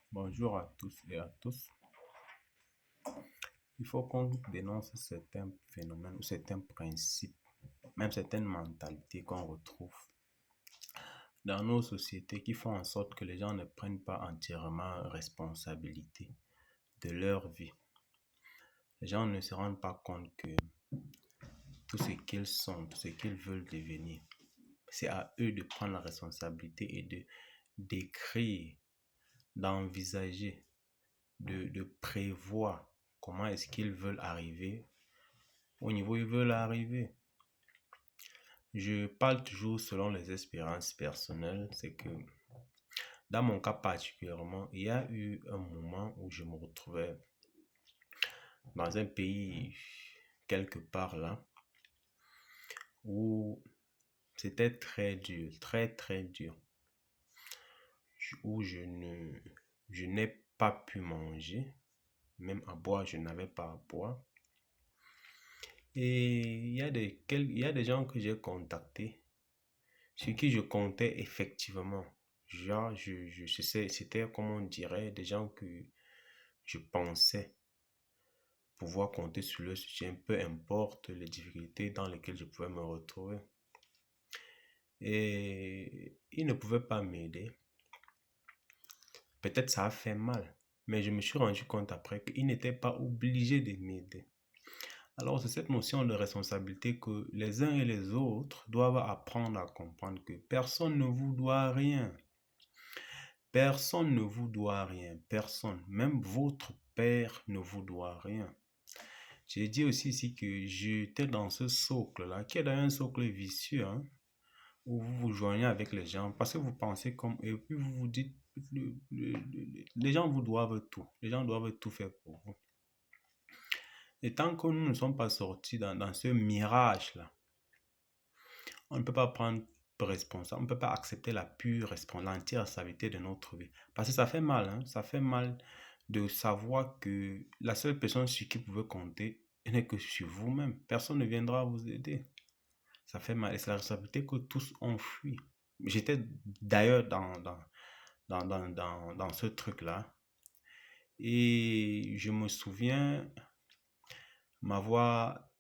Bonjour à tous et à tous. Il faut qu'on dénonce certains phénomènes ou certains principes, même certaines mentalités qu'on retrouve dans nos sociétés qui font en sorte que les gens ne prennent pas entièrement responsabilité de leur vie. Les gens ne se rendent pas compte que tout ce qu'ils sont, tout ce qu'ils veulent devenir, c'est à eux de prendre la responsabilité et de d'écrire, d'envisager, de prévoir comment est-ce qu'ils veulent arriver au niveau où ils veulent arriver. Je parle toujours selon les expériences personnelles. C'est que dans mon cas particulièrement, il y a eu un moment où je me retrouvais dans un pays quelque part là où c'était très dur, très très dur, où je n'ai pas pu manger, même à boire, je n'avais pas à boire. Et il y a des gens que j'ai contactés, sur qui je comptais effectivement. Genre, je sais, c'était comme on dirait, des gens que je pensais pouvoir compter sur leur soutien, peu importe les difficultés dans lesquelles je pouvais me retrouver. Et ils ne pouvaient pas m'aider. Peut-être ça a fait mal, mais je me suis rendu compte après qu'ils n'étaient pas obligés de m'aider. Alors, c'est cette notion de responsabilité que les uns et les autres doivent apprendre à comprendre que personne ne vous doit rien. Personne ne vous doit rien. Personne. Même votre père ne vous doit rien. J'ai dit aussi ici que j'étais dans ce socle-là, qui est d'ailleurs un socle vicieux, hein, où vous vous joignez avec les gens parce que vous pensez comme eux, et puis vous vous dites, les gens vous doivent tout. Les gens doivent tout faire pour vous. Et tant que nous ne sommes pas sortis dans ce mirage-là, on ne peut pas prendre responsable, on ne peut pas accepter la pure l'entière responsabilité de notre vie. Parce que ça fait mal, hein, ça fait mal de savoir que la seule personne sur qui vous pouvez compter n'est que sur vous-même. Personne ne viendra vous aider. Ça fait mal et c'est la responsabilité que tous ont fui. J'étais d'ailleurs dans ce truc-là et je me souviens avoir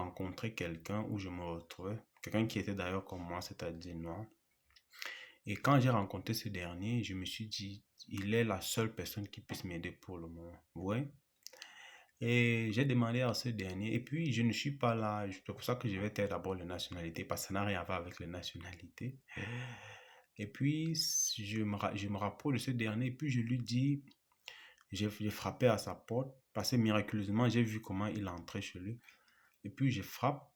rencontré quelqu'un où je me retrouvais, quelqu'un qui était d'ailleurs comme moi, c'est-à-dire noir. Et quand j'ai rencontré ce dernier, je me suis dit, il est la seule personne qui puisse m'aider pour le moment. Ouais. Et j'ai demandé à ce dernier, et puis je ne suis pas là, c'est pour ça que je vais taire d'abord les nationalités, parce que ça n'a rien à voir avec les nationalités. Et puis je me rapproche de ce dernier, et puis je lui dis, j'ai frappé à sa porte, parce que miraculeusement, j'ai vu comment il entrait chez lui. Et puis je frappe.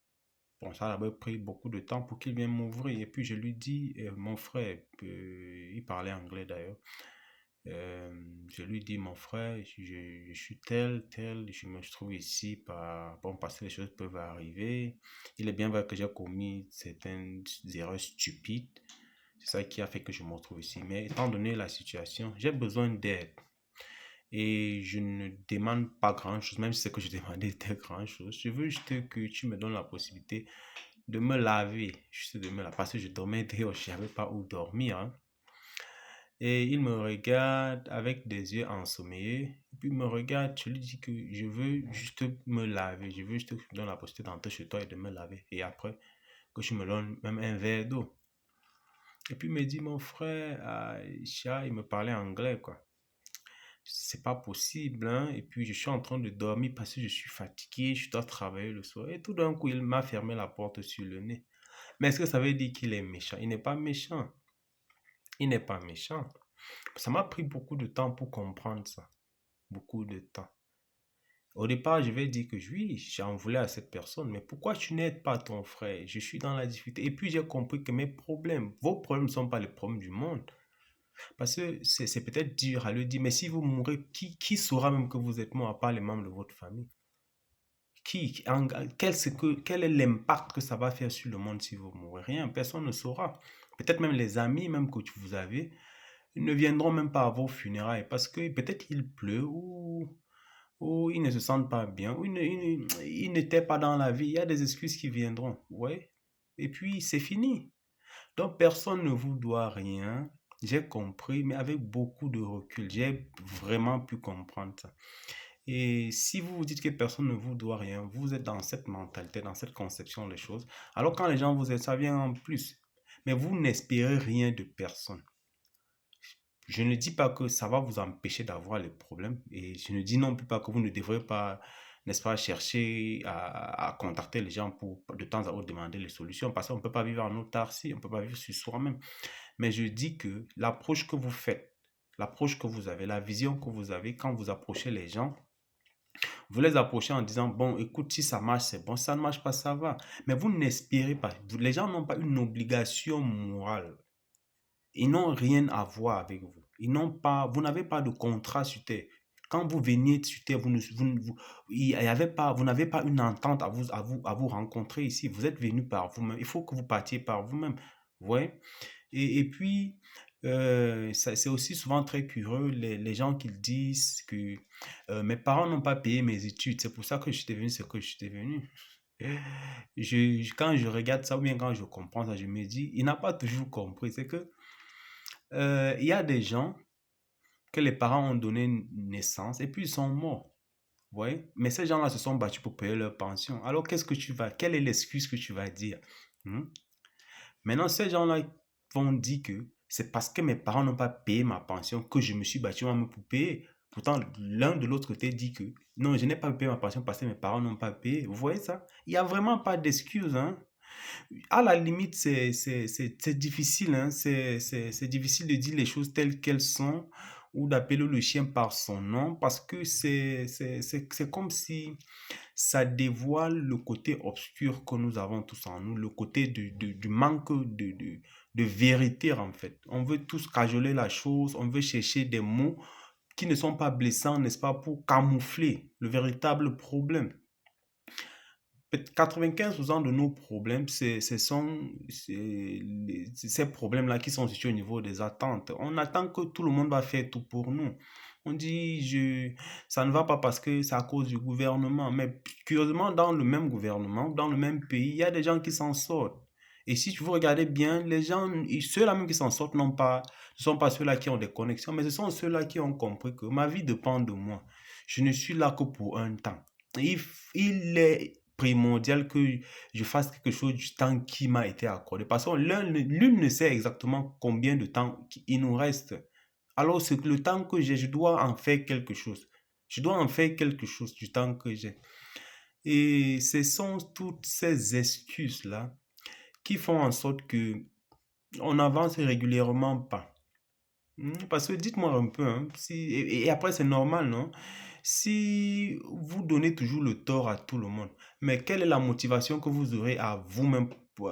Bon, ça avait pris beaucoup de temps pour qu'il vienne m'ouvrir. Et puis je lui dis, mon frère, il parlait anglais d'ailleurs. Je lui dis, mon frère, je suis tel, je me trouve ici, bon, parce que les choses peuvent arriver. Il est bien vrai que j'ai commis certaines erreurs stupides. C'est ça qui a fait que je me retrouve ici. Mais étant donné la situation, j'ai besoin d'aide. Et je ne demande pas grand-chose, même si ce que je demandais était grand-chose. Je veux juste que tu me donnes la possibilité de me laver, juste de me laver, parce que je dormais dehors, je n'avais pas où dormir, hein. Et il me regarde avec des yeux ensommeillés, et puis il me regarde, je lui dis que je veux juste me laver, je veux juste que tu me donnes la possibilité d'entrer chez toi et de me laver, et après que tu me donnes même un verre d'eau. Et puis il me dit, mon frère, il me parlait anglais, quoi. C'est pas possible, hein. Et puis je suis en train de dormir parce que je suis fatigué, je dois travailler le soir. Et tout d'un coup, il m'a fermé la porte sur le nez. Mais est-ce que ça veut dire qu'il est méchant? Il n'est pas méchant. Il n'est pas méchant. Ça m'a pris beaucoup de temps pour comprendre ça. Beaucoup de temps. Au départ, je vais dire que oui, j'en voulais à cette personne, mais pourquoi tu n'aides pas ton frère? Je suis dans la difficulté. Et puis j'ai compris que mes problèmes, vos problèmes ne sont pas les problèmes du monde. Parce que c'est peut-être dur à le dire, mais si vous mourrez, qui saura même que vous êtes mort à part les membres de votre famille? Quel est l'impact que ça va faire sur le monde si vous mourrez? Rien, personne ne saura. Peut-être même les amis même que vous avez ne viendront même pas à vos funérailles parce que peut-être il pleut ou ils ne se sentent pas bien ou ils n'étaient pas dans la vie. Il y a des excuses qui viendront, ouais. Et puis c'est fini. Donc personne ne vous doit rien. J'ai compris, mais avec beaucoup de recul. J'ai vraiment pu comprendre ça. Et si vous vous dites que personne ne vous doit rien, vous êtes dans cette mentalité, dans cette conception des choses. Alors quand les gens vous aident, ça vient en plus. Mais vous n'espérez rien de personne. Je ne dis pas que ça va vous empêcher d'avoir les problèmes et je ne dis non plus pas que vous ne devrez pas, n'est-ce pas, chercher à contacter les gens pour de temps à autre demander les solutions parce qu'on ne peut pas vivre en autarcie, on ne peut pas vivre sur soi-même. Mais je dis que l'approche que vous faites, l'approche que vous avez, la vision que vous avez quand vous approchez les gens, vous les approchez en disant, bon, écoute, si ça marche, c'est bon, si ça ne marche pas, ça va. Mais vous n'espérez pas. Les gens n'ont pas une obligation morale. Ils n'ont rien à voir avec vous. Ils n'ont pas, vous n'avez pas de contrat sur terre. Quand vous veniez sur terre, il y avait pas, vous n'avez pas une entente à vous rencontrer ici. Vous êtes venu par vous-même. Il faut que vous partiez par vous-même. Vous voyez? Et puis, c'est aussi souvent très curieux, les gens qui disent que mes parents n'ont pas payé mes études. C'est pour ça que je suis devenu ce que je suis devenu. Quand je regarde ça ou bien quand je comprends ça, je me dis, il n'a pas toujours compris. C'est que il y a des gens que les parents ont donné naissance et puis ils sont morts. Vous voyez? Mais ces gens-là se sont battus pour payer leur pension. Alors, quelle est l'excuse que tu vas dire? Hmm? Maintenant, ces gens-là vont dire que c'est parce que mes parents n'ont pas payé ma pension que je me suis battu moi-même pour payer. Pourtant, l'un de l'autre côté dit que non, je n'ai pas payé ma pension parce que mes parents n'ont pas payé. Vous voyez ça? Il n'y a vraiment pas d'excuse, hein? À la limite, c'est difficile, hein. C'est difficile de dire les choses telles qu'elles sont ou d'appeler le chien par son nom parce que c'est comme si ça dévoile le côté obscur que nous avons tous en nous, le côté du manque de vérité en fait. On veut tous cajoler la chose, on veut chercher des mots qui ne sont pas blessants, n'est-ce pas, pour camoufler le véritable problème. 95% de nos problèmes, ces problèmes-là qui sont situés au niveau des attentes. On attend que tout le monde va faire tout pour nous. On dit, ça ne va pas parce que c'est à cause du gouvernement. Mais curieusement, dans le même gouvernement, dans le même pays, il y a des gens qui s'en sortent. Et si vous regardez bien, les gens, ceux-là même qui s'en sortent, ce ne sont pas ceux-là qui ont des connexions, mais ce sont ceux-là qui ont compris que ma vie dépend de moi. Je ne suis là que pour un temps. Il, il est primordial que je fasse quelque chose du temps qui m'a été accordé. Parce que l'une ne sait exactement combien de temps il nous reste. Alors, c'est que le temps que j'ai, je dois en faire quelque chose. Je dois en faire quelque chose du temps que j'ai. Et ce sont toutes ces excuses-là qui font en sorte que on n'avance régulièrement pas. Parce que dites-moi un peu, hein, et après c'est normal, non? Si vous donnez toujours le tort à tout le monde, mais quelle est la motivation que vous aurez à vous-même pour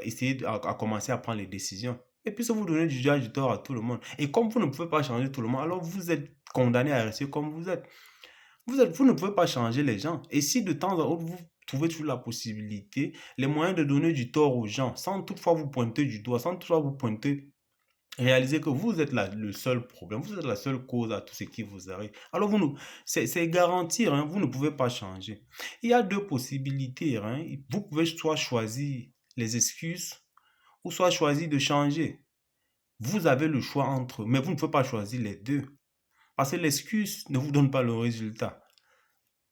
essayer à commencer à prendre les décisions? Et puis si vous donnez du tort à tout le monde, et comme vous ne pouvez pas changer tout le monde, alors vous êtes condamné à rester comme vous êtes. Vous ne pouvez pas changer les gens. Et si de temps à autre vous trouvez toujours la possibilité, les moyens de donner du tort aux gens, sans toutefois vous pointer du doigt, sans toutefois vous pointer, réalisez que vous êtes le seul problème, vous êtes la seule cause à tout ce qui vous arrive. Alors, c'est garantir, hein, vous ne pouvez pas changer. Il y a deux possibilités, hein. Vous pouvez soit choisir les excuses ou soit choisir de changer. Vous avez le choix entre, mais vous ne pouvez pas choisir les deux. Parce que l'excuse ne vous donne pas le résultat.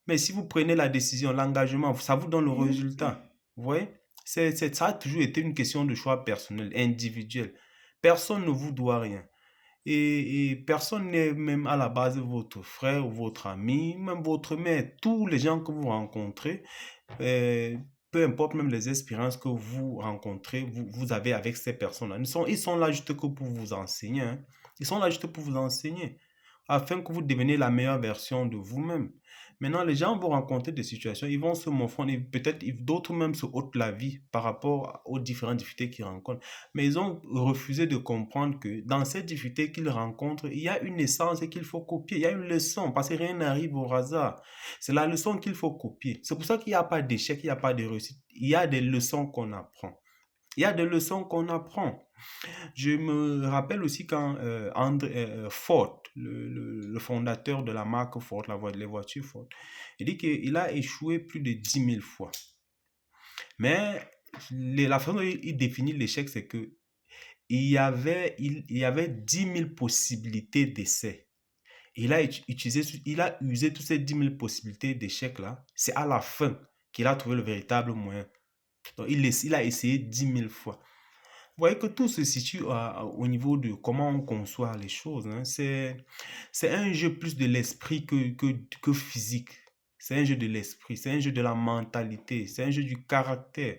Mais si vous prenez la décision, l'engagement, ça vous donne le résultat. Vous voyez? Ça a toujours été une question de choix personnel, individuel. Personne ne vous doit rien. Et personne n'est même à la base votre frère, votre ami, même votre mère. Tous les gens que vous rencontrez, euh, peu importe même les expériences que vous rencontrez, vous avez avec ces personnes-là. Ils sont là juste que pour vous enseigner, hein. Ils sont là juste pour vous enseigner, afin que vous deveniez la meilleure version de vous-même. Maintenant, les gens vont rencontrer des situations, ils vont se morfondre, et peut-être d'autres même se ôtent la vie par rapport aux différentes difficultés qu'ils rencontrent. Mais ils ont refusé de comprendre que dans ces difficultés qu'ils rencontrent, il y a une essence qu'il faut copier, il y a une leçon, parce que rien n'arrive au hasard. C'est la leçon qu'il faut copier. C'est pour ça qu'il n'y a pas d'échec, il n'y a pas de réussite. Il y a des leçons qu'on apprend. Il y a des leçons qu'on apprend. Je me rappelle aussi quand Ford, le fondateur de la marque Ford, les voitures Ford, il dit qu'il a échoué plus de 10 000 fois. Mais la façon dont il définit l'échec, c'est que il y avait 10 000 possibilités d'essai. Il a usé toutes ces 10 000 possibilités d'échec-là. C'est à la fin qu'il a trouvé le véritable moyen. Donc, il a essayé 10 000 fois. Vous voyez que tout se situe au niveau de comment on conçoit les choses, hein. C'est un jeu plus de l'esprit que physique. C'est un jeu de l'esprit, c'est un jeu de la mentalité, c'est un jeu du caractère.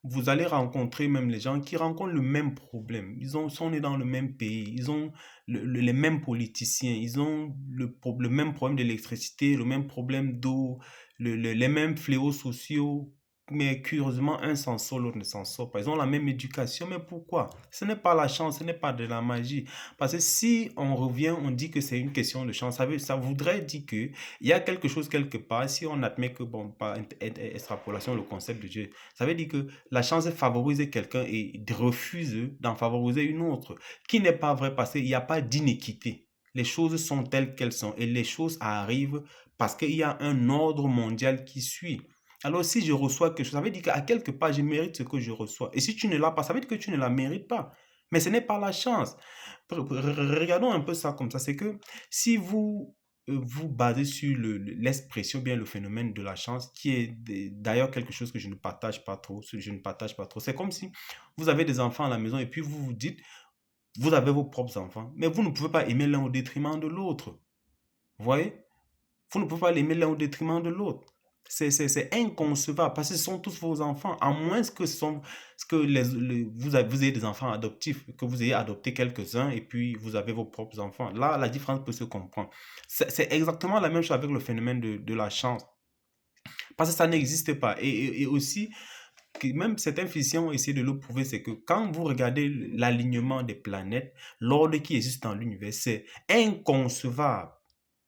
Vous allez rencontrer même les gens qui rencontrent le même problème. Sont nés dans le même pays, ils ont les mêmes politiciens, ils ont le même problème d'électricité, le même problème d'eau, les mêmes fléaux sociaux. Mais curieusement, un s'en sort, l'autre ne s'en sort pas. Ils ont la même éducation, mais pourquoi? Ce n'est pas la chance, ce n'est pas de la magie. Parce que si on revient, on dit que c'est une question de chance, ça voudrait dire que il y a quelque chose quelque part. Si on admet que, bon, par extrapolation, le concept de Dieu, ça veut dire que la chance favorise quelqu'un et refuse d'en favoriser une autre, qui n'est pas vrai parce qu'il n'y a pas d'inéquité. Les choses sont telles qu'elles sont et les choses arrivent parce qu'il y a un ordre mondial qui suit. Alors si je reçois quelque chose, ça veut dire qu'à quelque part, je mérite ce que je reçois. Et si tu ne l'as pas, ça veut dire que tu ne la mérites pas. Mais ce n'est pas la chance. Regardons un peu ça comme ça. C'est que si vous basez sur l'expression, bien le phénomène de la chance, qui est d'ailleurs quelque chose que je ne partage pas trop, je ne partage pas trop. C'est comme si vous avez des enfants à la maison et puis vous vous dites, vous avez vos propres enfants, mais vous ne pouvez pas aimer l'un au détriment de l'autre. Vous voyez? Vous ne pouvez pas l'aimer l'un au détriment de l'autre. C'est inconcevable parce que ce sont tous vos enfants, à moins que vous ayez des enfants adoptifs, que vous ayez adopté quelques-uns et puis vous avez vos propres enfants. Là, la différence peut se comprendre. C'est exactement la même chose avec le phénomène de la chance. Parce que ça n'existe pas. Et aussi, même certains physiciens ont essayé de le prouver, c'est que quand vous regardez l'alignement des planètes, l'ordre qui existe dans l'univers, c'est inconcevable.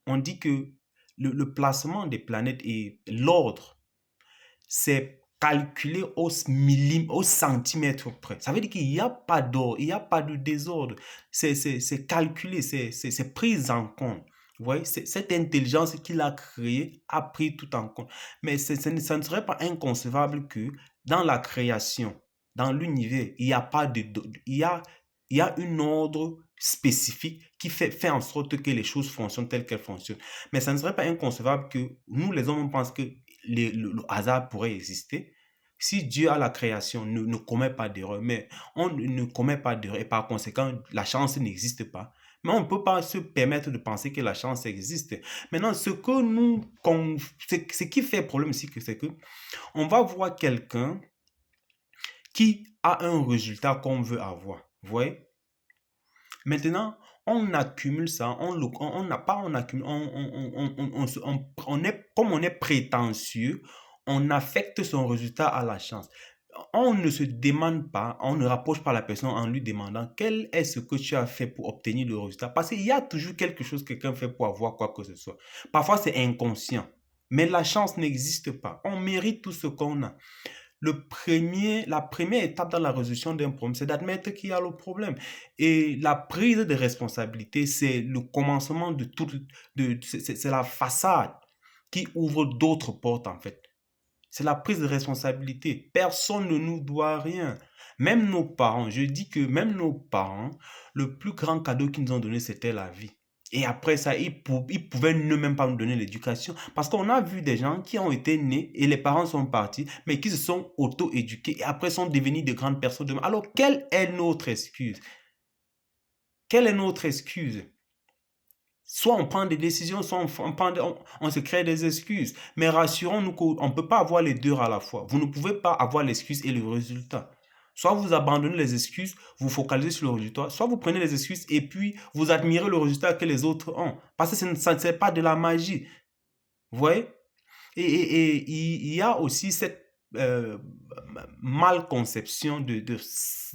On dit que le placement des planètes et l'ordre, c'est calculé au centimètre près. Ça veut dire qu'il n'y a pas d'ordre, il n'y a pas de désordre. C'est calculé, c'est pris en compte. Vous voyez, cette intelligence qu'il a créée a pris tout en compte. Mais ça ne serait pas inconcevable que dans la création, dans l'univers, il n'y a pas il y a un ordre spécifique qui fait en sorte que les choses fonctionnent telles qu'elles fonctionnent. Mais ça ne serait pas inconcevable que nous, les hommes, on pense que le hasard pourrait exister. Si Dieu à la création ne commet pas d'erreur, mais on ne commet pas d'erreur et par conséquent, la chance n'existe pas. Mais on ne peut pas se permettre de penser que la chance existe. Maintenant, ce qui fait problème ici, c'est que on va voir quelqu'un qui a un résultat qu'on veut avoir. Vous voyez? Maintenant, on accumule ça, on n'a pas, on accumule, comme on est prétentieux, on affecte son résultat à la chance. On ne se demande pas, on ne rapproche pas la personne en lui demandant quel est ce que tu as fait pour obtenir le résultat. Parce qu'il y a toujours quelque chose que quelqu'un fait pour avoir quoi que ce soit. Parfois, c'est inconscient. Mais la chance n'existe pas. On mérite tout ce qu'on a. La première étape dans la résolution d'un problème, c'est d'admettre qu'il y a le problème. Et la prise de responsabilité, c'est le commencement de tout, c'est la façade qui ouvre d'autres portes en fait. C'est la prise de responsabilité. Personne ne nous doit rien. Même nos parents, je dis que même nos parents, le plus grand cadeau qu'ils nous ont donné, c'était la vie. Et après ça, ils pouvaient ne même pas nous donner l'éducation. Parce qu'on a vu des gens qui ont été nés et les parents sont partis, mais qui se sont auto-éduqués et après sont devenus de grandes personnes. Alors, quelle est notre excuse? Quelle est notre excuse? Soit on prend des décisions, soit on se crée des excuses. Mais rassurons-nous qu'on ne peut pas avoir les deux à la fois. Vous ne pouvez pas avoir l'excuse et le résultat. Soit vous abandonnez les excuses, vous focalisez sur le résultat, soit vous prenez les excuses et puis vous admirez le résultat que les autres ont. Parce que ça ne sert pas de la magie. Vous voyez? Et il y a aussi cette malconception de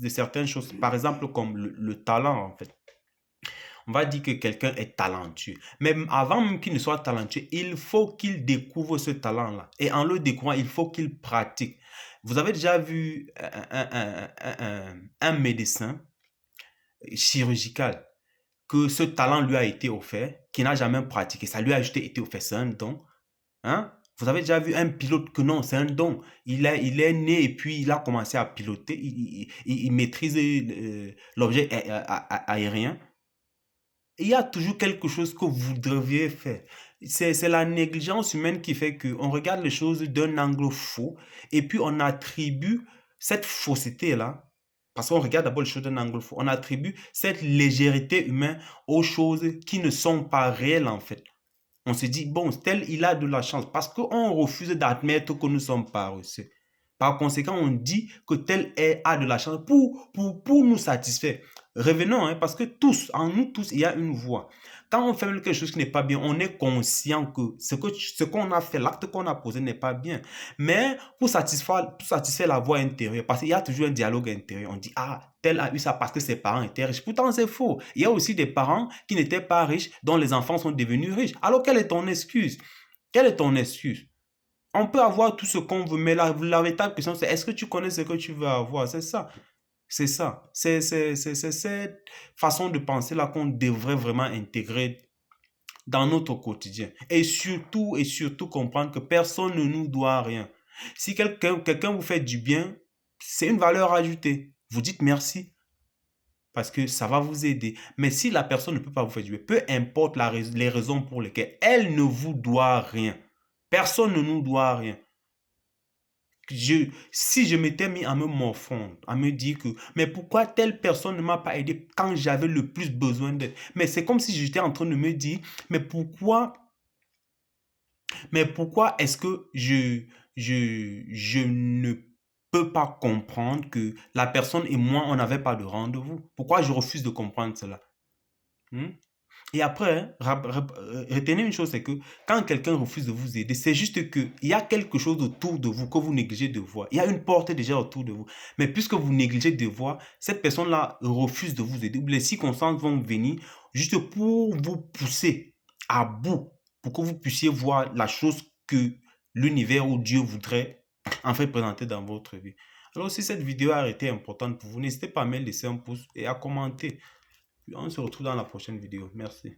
certaines choses. Par exemple, comme le talent, en fait. On va dire que quelqu'un est talentueux. Mais avant même qu'il ne soit talentueux, il faut qu'il découvre ce talent-là. Et en le découvrant, il faut qu'il pratique. Vous avez déjà vu un médecin chirurgical que ce talent lui a été offert, qui n'a jamais pratiqué. Ça lui a juste été offert, c'est un don. Hein? Vous avez déjà vu un pilote que non, c'est un don. Il est né et puis il a commencé à piloter. Il maîtrise l'objet aérien. Il y a toujours quelque chose que vous devriez faire. C'est la négligence humaine qui fait qu'on regarde les choses d'un angle faux et puis on attribue cette fausseté-là, parce qu'on regarde d'abord les choses d'un angle faux, on attribue cette légèreté humaine aux choses qui ne sont pas réelles en fait. On se dit, bon, tel, il a de la chance parce qu'on refuse d'admettre que nous sommes paresseux. Par conséquent, on dit que tel a de la chance pour nous satisfaire. Revenons, hein, parce que tous, en nous tous, il y a une voix. Quand on fait quelque chose qui n'est pas bien, on est conscient que ce qu'on a fait, l'acte qu'on a posé n'est pas bien. Mais pour satisfaire la voix intérieure, parce qu'il y a toujours un dialogue intérieur, on dit, ah, tel a eu ça parce que ses parents étaient riches. Pourtant, c'est faux. Il y a aussi des parents qui n'étaient pas riches, dont les enfants sont devenus riches. Alors, quelle est ton excuse? Quelle est ton excuse? On peut avoir tout ce qu'on veut, mais la véritable question, c'est est-ce que tu connais ce que tu veux avoir? C'est ça. C'est ça. C'est cette façon de penser-là qu'on devrait vraiment intégrer dans notre quotidien. Et surtout comprendre que personne ne nous doit rien. Si quelqu'un vous fait du bien, c'est une valeur ajoutée. Vous dites merci parce que ça va vous aider. Mais si la personne ne peut pas vous faire du bien, peu importe les raisons pour lesquelles, elle ne vous doit rien. Personne ne nous doit rien. Si je m'étais mis à me morfondre, à me dire que, mais pourquoi telle personne ne m'a pas aidé quand j'avais le plus besoin d'aide? Mais c'est comme si j'étais en train de me dire, mais pourquoi est-ce que je ne peux pas comprendre que la personne et moi, on n'avait pas de rendez-vous? Pourquoi je refuse de comprendre cela? Hmm? Et après, retenez une chose, c'est que quand quelqu'un refuse de vous aider, c'est juste qu'il y a quelque chose autour de vous que vous négligez de voir. Il y a une porte déjà autour de vous. Mais puisque vous négligez de voir, cette personne-là refuse de vous aider. Les circonstances vont venir juste pour vous pousser à bout, pour que vous puissiez voir la chose que l'univers ou Dieu voudrait en fait présenter dans votre vie. Alors si cette vidéo a été importante pour vous, n'hésitez pas à me laisser un pouce et à commenter. On se retrouve dans la prochaine vidéo. Merci.